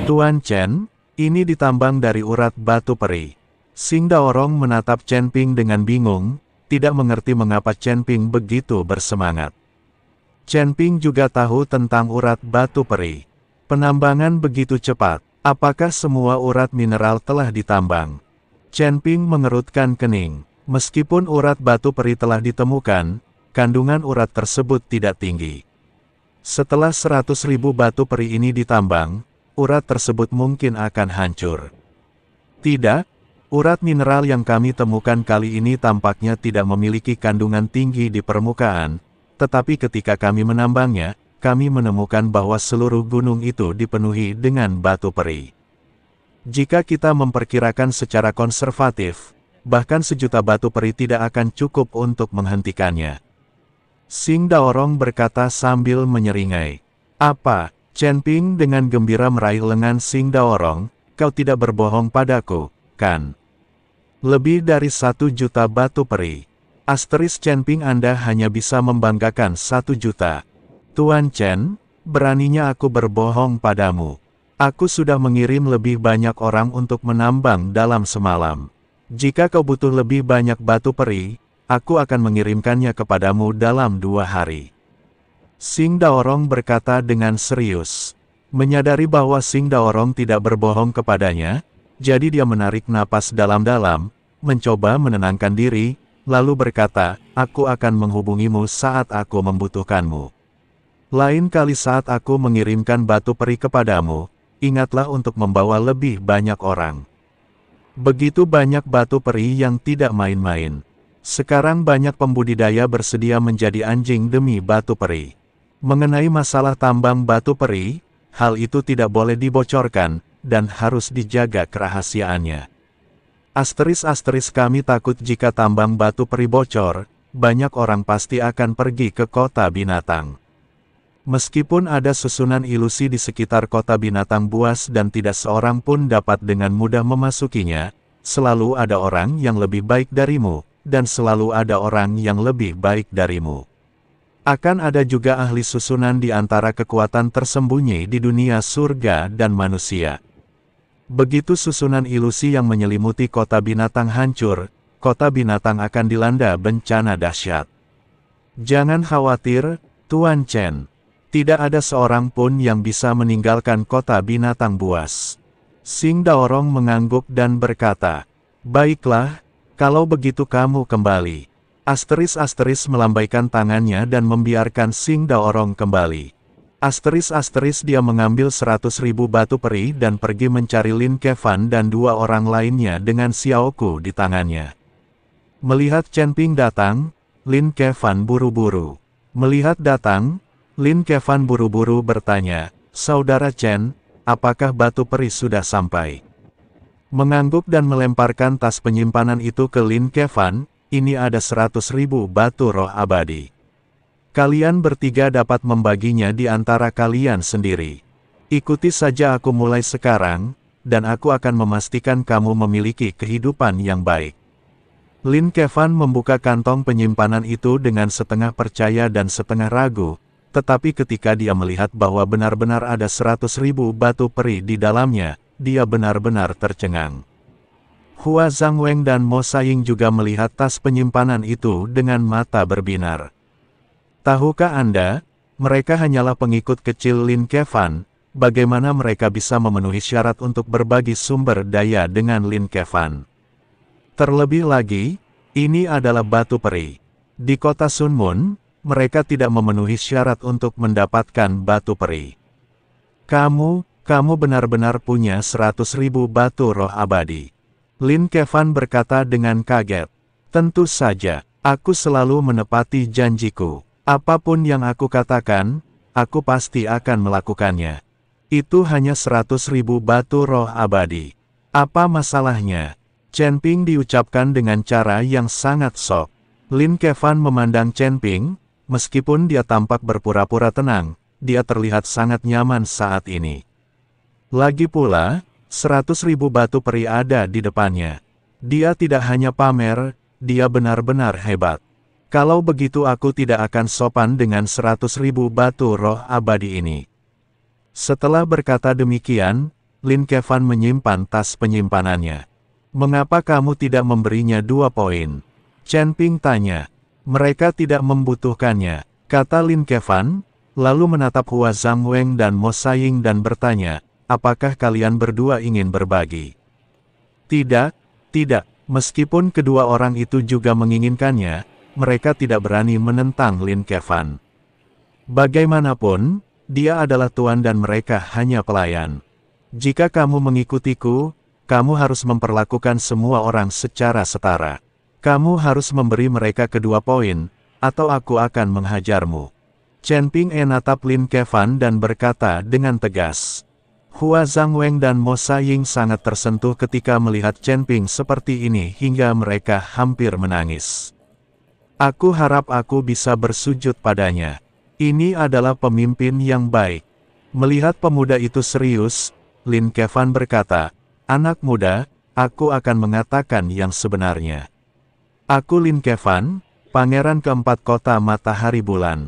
Tuan Chen, ini ditambang dari urat batu peri. Xing Daorong menatap Chen Ping dengan bingung, tidak mengerti mengapa Chen Ping begitu bersemangat. Chen Ping juga tahu tentang urat batu peri. Penambangan begitu cepat, apakah semua urat mineral telah ditambang? Chen Ping mengerutkan kening. Meskipun urat batu peri telah ditemukan, kandungan urat tersebut tidak tinggi. Setelah 100.000 batu peri ini ditambang, urat tersebut mungkin akan hancur. Tidak, urat mineral yang kami temukan kali ini tampaknya tidak memiliki kandungan tinggi di permukaan, tetapi ketika kami menambangnya, kami menemukan bahwa seluruh gunung itu dipenuhi dengan batu peri. Jika kita memperkirakan secara konservatif, bahkan 1.000.000 batu peri tidak akan cukup untuk menghentikannya. Xing Daorong berkata sambil menyeringai. Apa? Chen Ping dengan gembira meraih lengan Xing Daorong, kau tidak berbohong padaku, kan? Lebih dari 1.000.000 batu peri. Asteris Chen Ping, Anda hanya bisa membanggakan 1.000.000. Tuan Chen, beraninya aku berbohong padamu. Aku sudah mengirim lebih banyak orang untuk menambang dalam semalam. Jika kau butuh lebih banyak batu peri, aku akan mengirimkannya kepadamu dalam 2 hari. Xing Daorong berkata dengan serius. Menyadari bahwa Xing Daorong tidak berbohong kepadanya, jadi dia menarik napas dalam-dalam, mencoba menenangkan diri, lalu berkata, aku akan menghubungimu saat aku membutuhkanmu. Lain kali saat aku mengirimkan batu peri kepadamu, ingatlah untuk membawa lebih banyak orang. Begitu banyak batu peri yang tidak main-main. Sekarang banyak pembudidaya bersedia menjadi anjing demi batu peri. Mengenai masalah tambang batu peri, hal itu tidak boleh dibocorkan, dan harus dijaga kerahasiaannya. Asteris kami takut jika tambang batu peri bocor, banyak orang pasti akan pergi ke kota binatang. Meskipun ada susunan ilusi di sekitar kota binatang buas dan tidak seorang pun dapat dengan mudah memasukinya, selalu ada orang yang lebih baik darimu, dan selalu ada orang yang lebih baik darimu. Akan ada juga ahli susunan di antara kekuatan tersembunyi di dunia surga dan manusia. Begitu susunan ilusi yang menyelimuti kota binatang hancur, kota binatang akan dilanda bencana dahsyat. Jangan khawatir, Tuan Chen. Tidak ada seorang pun yang bisa meninggalkan kota binatang buas. Xing Daorong mengangguk dan berkata, baiklah, kalau begitu kamu kembali. Asteris melambaikan tangannya dan membiarkan Xing Daorong kembali. Asteris dia mengambil 100.000 batu peri dan pergi mencari Lin Kevan dan 2 orang lainnya dengan Xiaoku di tangannya. Melihat Chen Ping datang, Lin Kevan buru-buru. Melihat datang, Lin Kevan buru-buru bertanya, Saudara Chen, apakah batu peri sudah sampai? Mengangguk dan melemparkan tas penyimpanan itu ke Lin Kevan, ini ada 100.000 batu roh abadi. Kalian bertiga dapat membaginya di antara kalian sendiri. Ikuti saja aku mulai sekarang, dan aku akan memastikan kamu memiliki kehidupan yang baik. Lin Kevan membuka kantong penyimpanan itu dengan setengah percaya dan setengah ragu, tetapi ketika dia melihat bahwa benar-benar ada 100.000 batu peri di dalamnya, dia benar-benar tercengang. Hua Zhangweng dan Mo Saying juga melihat tas penyimpanan itu dengan mata berbinar. Tahukah Anda, mereka hanyalah pengikut kecil Lin Kevan, bagaimana mereka bisa memenuhi syarat untuk berbagi sumber daya dengan Lin Kevan? Terlebih lagi, ini adalah batu peri. Di kota Sun Mun, mereka tidak memenuhi syarat untuk mendapatkan batu peri. Kamu benar-benar punya 100.000 batu roh abadi. Lin Kevan berkata dengan kaget. Tentu saja, aku selalu menepati janjiku. Apapun yang aku katakan, aku pasti akan melakukannya. Itu hanya 100.000 batu roh abadi. Apa masalahnya? Chen Ping diucapkan dengan cara yang sangat sok. Lin Kevan memandang Chen Ping. Meskipun dia tampak berpura-pura tenang, dia terlihat sangat nyaman saat ini. Lagi pula, 100.000 batu peri ada di depannya. Dia tidak hanya pamer, dia benar-benar hebat. Kalau begitu aku tidak akan sopan dengan 100.000 batu roh abadi ini. Setelah berkata demikian, Lin Kevan menyimpan tas penyimpanannya. Mengapa kamu tidak memberinya 2 poin? Chen Ping tanya. Mereka tidak membutuhkannya, kata Lin Kevan, lalu menatap Hua Zhangweng dan Mo Saying dan bertanya, apakah kalian berdua ingin berbagi? Tidak, tidak. Meskipun kedua orang itu juga menginginkannya, mereka tidak berani menentang Lin Kevan. Bagaimanapun, dia adalah tuan dan mereka hanya pelayan. Jika kamu mengikutiku, kamu harus memperlakukan semua orang secara setara. Kamu harus memberi mereka kedua poin, atau aku akan menghajarmu. Chen Ping menatap Lin Kevan dan berkata dengan tegas. Hua Zhangweng dan Mo Saying sangat tersentuh ketika melihat Chen Ping seperti ini hingga mereka hampir menangis. Aku harap aku bisa bersujud padanya. Ini adalah pemimpin yang baik. Melihat pemuda itu serius, Lin Kevan berkata, anak muda, aku akan mengatakan yang sebenarnya. Aku Lin Kevan, pangeran keempat kota Matahari Bulan.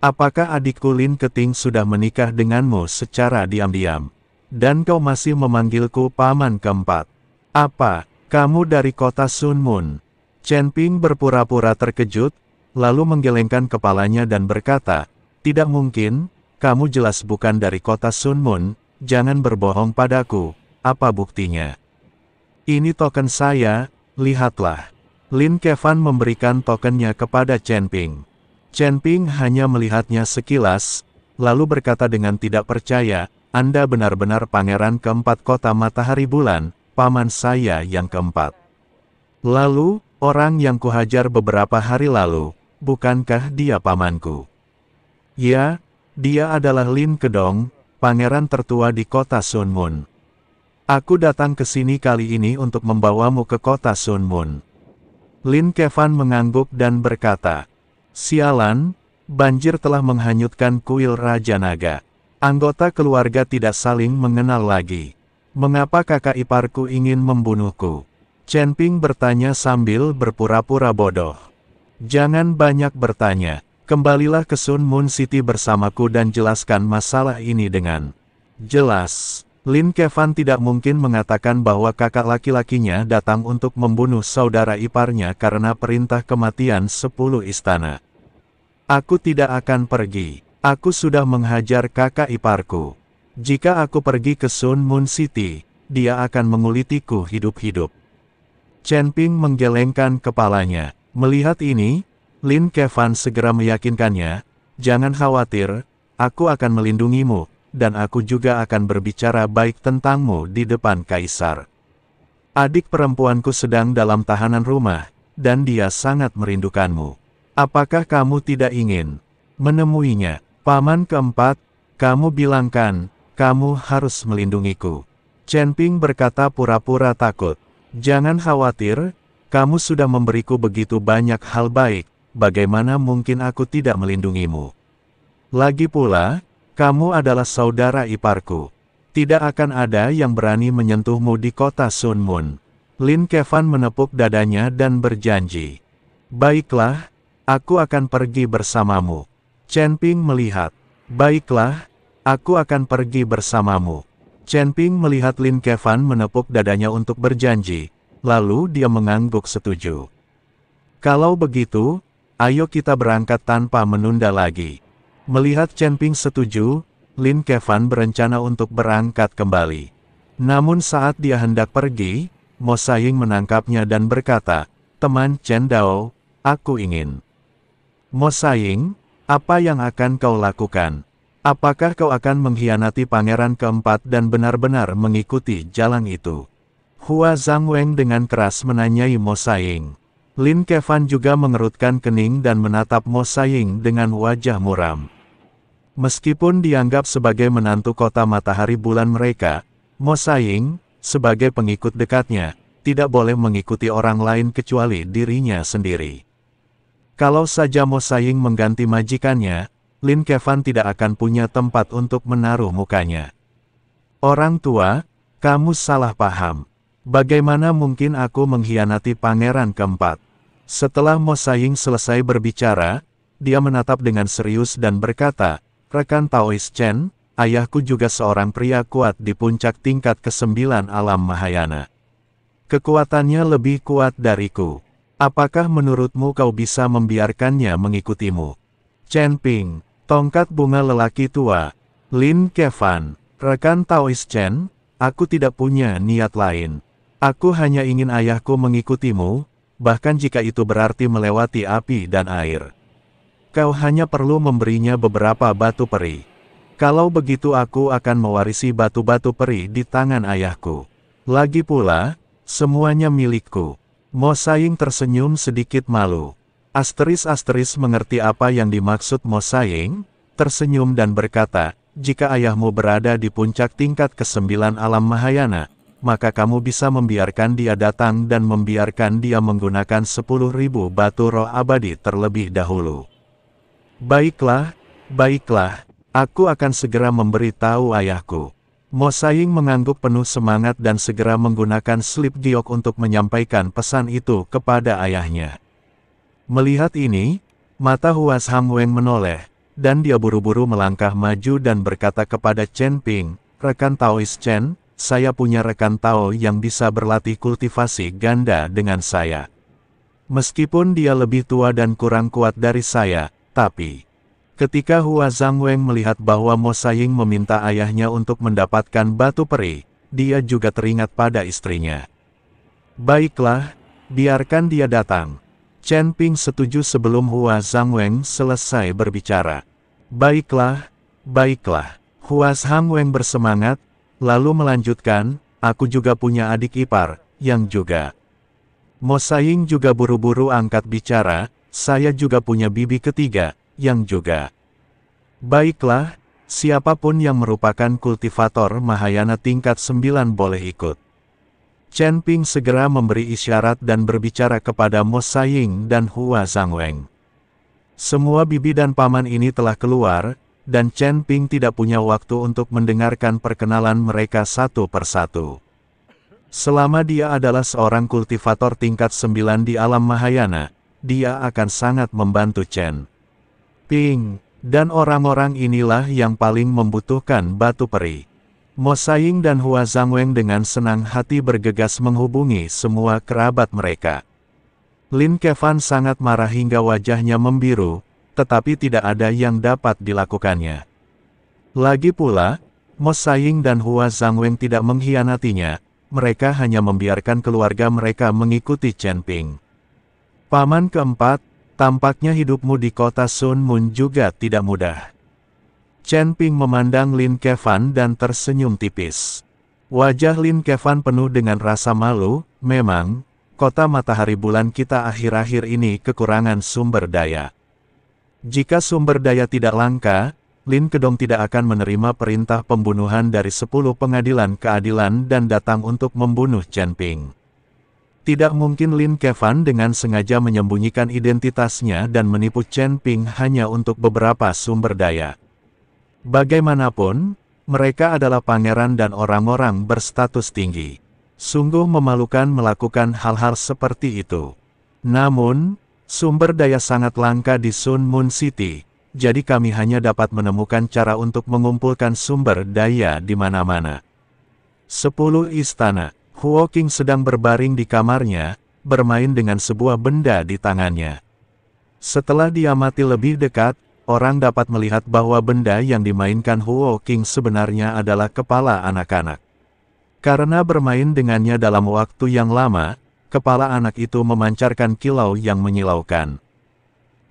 Apakah adikku Lin Keting sudah menikah denganmu secara diam-diam? Dan kau masih memanggilku paman keempat. Apa, kamu dari kota Sun Mun? Chen Ping berpura-pura terkejut, lalu menggelengkan kepalanya dan berkata, tidak mungkin, kamu jelas bukan dari kota Sun Mun, jangan berbohong padaku, apa buktinya? Ini token saya, lihatlah. Lin Kevan memberikan tokennya kepada Chen Ping. Chen Ping hanya melihatnya sekilas, lalu berkata dengan tidak percaya, Anda benar-benar pangeran keempat kota Matahari Bulan, paman saya yang keempat. Lalu, orang yang kuhajar beberapa hari lalu, bukankah dia pamanku? Ya, dia adalah Lin Kedong, pangeran tertua di kota Sun Mun. Aku datang ke sini kali ini untuk membawamu ke kota Sun Mun. Lin Kevan mengangguk dan berkata, sialan, banjir telah menghanyutkan kuil Raja Naga. Anggota keluarga tidak saling mengenal lagi. Mengapa kakak iparku ingin membunuhku? Chen Ping bertanya sambil berpura-pura bodoh. Jangan banyak bertanya. Kembalilah ke Sun Mun City bersamaku dan jelaskan masalah ini dengan jelas. Lin Kevan tidak mungkin mengatakan bahwa kakak laki-lakinya datang untuk membunuh saudara iparnya karena perintah kematian 10 istana. Aku tidak akan pergi. Aku sudah menghajar kakak iparku. Jika aku pergi ke Sun Mun City, dia akan mengulitiku hidup-hidup. Chen Ping menggelengkan kepalanya. Melihat ini, Lin Kevan segera meyakinkannya, jangan khawatir, aku akan melindungimu, dan aku juga akan berbicara baik tentangmu di depan kaisar. Adik perempuanku sedang dalam tahanan rumah, dan dia sangat merindukanmu. Apakah kamu tidak ingin menemuinya? Paman keempat, kamu bilangkan, kamu harus melindungiku. Chen Ping berkata pura-pura takut. Jangan khawatir, kamu sudah memberiku begitu banyak hal baik, bagaimana mungkin aku tidak melindungimu? Lagi pula, kamu adalah saudara iparku. Tidak akan ada yang berani menyentuhmu di kota Sun Mun. Lin Kevan menepuk dadanya dan berjanji. Baiklah, aku akan pergi bersamamu. Chen Ping melihat. Baiklah, aku akan pergi bersamamu. Chen Ping melihat Lin Kevan menepuk dadanya untuk berjanji, lalu dia mengangguk setuju. Kalau begitu, ayo kita berangkat tanpa menunda lagi. Melihat Chen Ping setuju, Lin Kevan berencana untuk berangkat kembali. Namun saat dia hendak pergi, Mo Saying menangkapnya dan berkata, teman Chen Dao, aku ingin. Mo Saying, apa yang akan kau lakukan? Apakah kau akan mengkhianati pangeran keempat dan benar-benar mengikuti jalan itu? Hua Zhangweng dengan keras menanyai Mo Saying. Lin Kevan juga mengerutkan kening dan menatap Mo Saying dengan wajah muram. Meskipun dianggap sebagai menantu kota Matahari Bulan mereka, Mo Saying, sebagai pengikut dekatnya, tidak boleh mengikuti orang lain kecuali dirinya sendiri. Kalau saja Mo Saying mengganti majikannya, Lin Kevan tidak akan punya tempat untuk menaruh mukanya. Orang tua, kamu salah paham. Bagaimana mungkin aku mengkhianati pangeran keempat? Setelah Mo Saying selesai berbicara, dia menatap dengan serius dan berkata, rekan Taois Chen, ayahku juga seorang pria kuat di puncak tingkat ke-9 alam Mahayana. Kekuatannya lebih kuat dariku. Apakah menurutmu kau bisa membiarkannya mengikutimu? Chen Ping, tongkat bunga lelaki tua. Lin Kevan, rekan Taois Chen, aku tidak punya niat lain. Aku hanya ingin ayahku mengikutimu, bahkan jika itu berarti melewati api dan air. Kau hanya perlu memberinya beberapa batu peri. Kalau begitu aku akan mewarisi batu-batu peri di tangan ayahku. Lagi pula, semuanya milikku. Mo Saing tersenyum sedikit malu. Asteris mengerti apa yang dimaksud Mo Saing, tersenyum dan berkata, jika ayahmu berada di puncak tingkat ke-9 alam Mahayana, maka kamu bisa membiarkan dia datang dan membiarkan dia menggunakan 10.000 batu roh abadi terlebih dahulu. Baiklah, aku akan segera memberitahu ayahku. Mo Saing mengangguk penuh semangat dan segera menggunakan slip giok untuk menyampaikan pesan itu kepada ayahnya. Melihat ini, mata Huas Hang Weng menoleh, dan dia buru-buru melangkah maju dan berkata kepada Chen Ping, rekan Taois Chen, saya punya rekan Tao yang bisa berlatih kultivasi ganda dengan saya. Meskipun dia lebih tua dan kurang kuat dari saya, tapi... Ketika Hua Zhangweng melihat bahwa Mo Saing meminta ayahnya untuk mendapatkan batu peri, dia juga teringat pada istrinya. Baiklah, biarkan dia datang. Chen Ping setuju sebelum Hua Zhangweng selesai berbicara. Baiklah. Hua Zhangweng bersemangat, lalu melanjutkan, aku juga punya adik ipar, yang juga. Mo Saing juga buru-buru angkat bicara, saya juga punya bibi ketiga, yang juga. Baiklah, siapapun yang merupakan kultivator Mahayana tingkat 9 boleh ikut. Chen Ping segera memberi isyarat dan berbicara kepada Mo Saing dan Hua Zhangweng. Semua bibi dan paman ini telah keluar, dan Chen Ping tidak punya waktu untuk mendengarkan perkenalan mereka satu persatu. Selama dia adalah seorang kultivator tingkat 9 di alam Mahayana, dia akan sangat membantu Chen Ping, dan orang-orang inilah yang paling membutuhkan batu peri. Mo Saing dan Hua Zhangweng dengan senang hati bergegas menghubungi semua kerabat mereka. Lin Kevan sangat marah hingga wajahnya membiru, tetapi tidak ada yang dapat dilakukannya. Lagi pula, Mo Saing dan Hua Zhangweng tidak mengkhianatinya, mereka hanya membiarkan keluarga mereka mengikuti Chen Ping. Paman keempat, tampaknya hidupmu di kota Sun Mun juga tidak mudah. Chen Ping memandang Lin Kevan dan tersenyum tipis. Wajah Lin Kevan penuh dengan rasa malu, memang, kota matahari bulan kita akhir-akhir ini kekurangan sumber daya. Jika sumber daya tidak langka, Lin Kedong tidak akan menerima perintah pembunuhan dari 10 pengadilan keadilan dan datang untuk membunuh Chen Ping. Tidak mungkin Lin Kevan dengan sengaja menyembunyikan identitasnya dan menipu Chen Ping hanya untuk beberapa sumber daya. Bagaimanapun, mereka adalah pangeran dan orang-orang berstatus tinggi. Sungguh memalukan melakukan hal-hal seperti itu. Namun, sumber daya sangat langka di Sun Moon City, jadi kami hanya dapat menemukan cara untuk mengumpulkan sumber daya di mana-mana. 10 istana. Huo Qing sedang berbaring di kamarnya, bermain dengan sebuah benda di tangannya. Setelah diamati lebih dekat, orang dapat melihat bahwa benda yang dimainkan Huo Qing sebenarnya adalah kepala anak-anak. Karena bermain dengannya dalam waktu yang lama, kepala anak itu memancarkan kilau yang menyilaukan.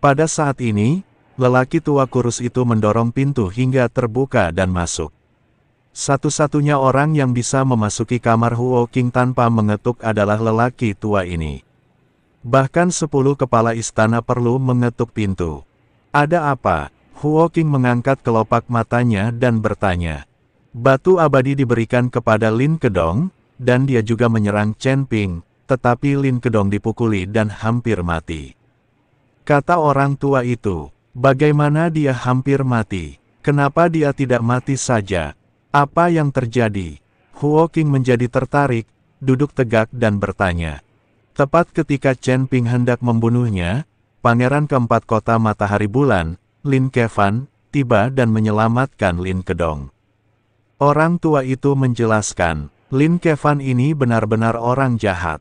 Pada saat ini, lelaki tua kurus itu mendorong pintu hingga terbuka dan masuk. Satu-satunya orang yang bisa memasuki kamar Huo Qing tanpa mengetuk adalah lelaki tua ini. Bahkan 10 kepala istana perlu mengetuk pintu. Ada apa? Huo Qing mengangkat kelopak matanya dan bertanya. Batu abadi diberikan kepada Lin Kedong, dan dia juga menyerang Chen Ping, tetapi Lin Kedong dipukuli dan hampir mati. Kata orang tua itu, bagaimana dia hampir mati? Kenapa dia tidak mati saja? Apa yang terjadi? Huo Qing menjadi tertarik, duduk tegak dan bertanya. Tepat ketika Chen Ping hendak membunuhnya, pangeran keempat kota matahari bulan, Lin Kevan, tiba dan menyelamatkan Lin Kedong. Orang tua itu menjelaskan, Lin Kevan ini benar-benar orang jahat.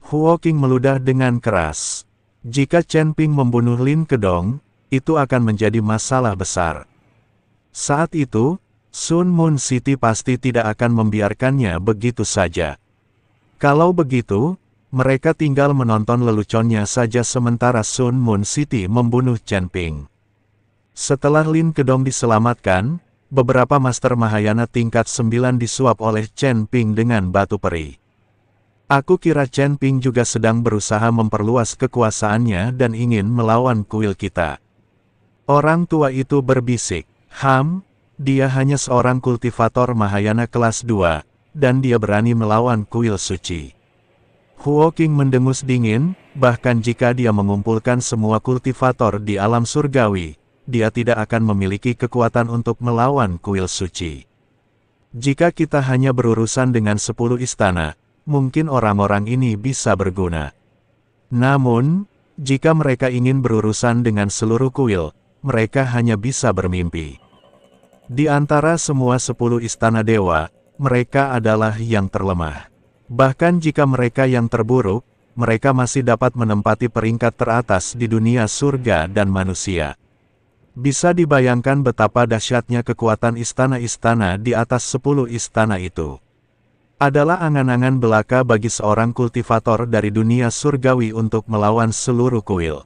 Huo Qing meludah dengan keras. Jika Chen Ping membunuh Lin Kedong, itu akan menjadi masalah besar. Saat itu, Sun Moon City pasti tidak akan membiarkannya begitu saja. Kalau begitu, mereka tinggal menonton leluconnya saja sementara Sun Moon City membunuh Chen Ping. Setelah Lin Kedong diselamatkan, beberapa Master Mahayana tingkat 9 disuap oleh Chen Ping dengan batu peri. Aku kira Chen Ping juga sedang berusaha memperluas kekuasaannya dan ingin melawan kuil kita. Orang tua itu berbisik, dia hanya seorang kultivator Mahayana kelas 2, dan dia berani melawan kuil suci. Huo Qing mendengus dingin, bahkan jika dia mengumpulkan semua kultivator di alam surgawi, dia tidak akan memiliki kekuatan untuk melawan kuil suci. Jika kita hanya berurusan dengan 10 istana, mungkin orang-orang ini bisa berguna. Namun, jika mereka ingin berurusan dengan seluruh kuil, mereka hanya bisa bermimpi. Di antara semua 10 istana dewa, mereka adalah yang terlemah. Bahkan jika mereka yang terburuk, mereka masih dapat menempati peringkat teratas di dunia surga dan manusia. Bisa dibayangkan betapa dahsyatnya kekuatan istana-istana di atas 10 istana itu. Adalah angan-angan belaka bagi seorang kultivator dari dunia surgawi untuk melawan seluruh kuil.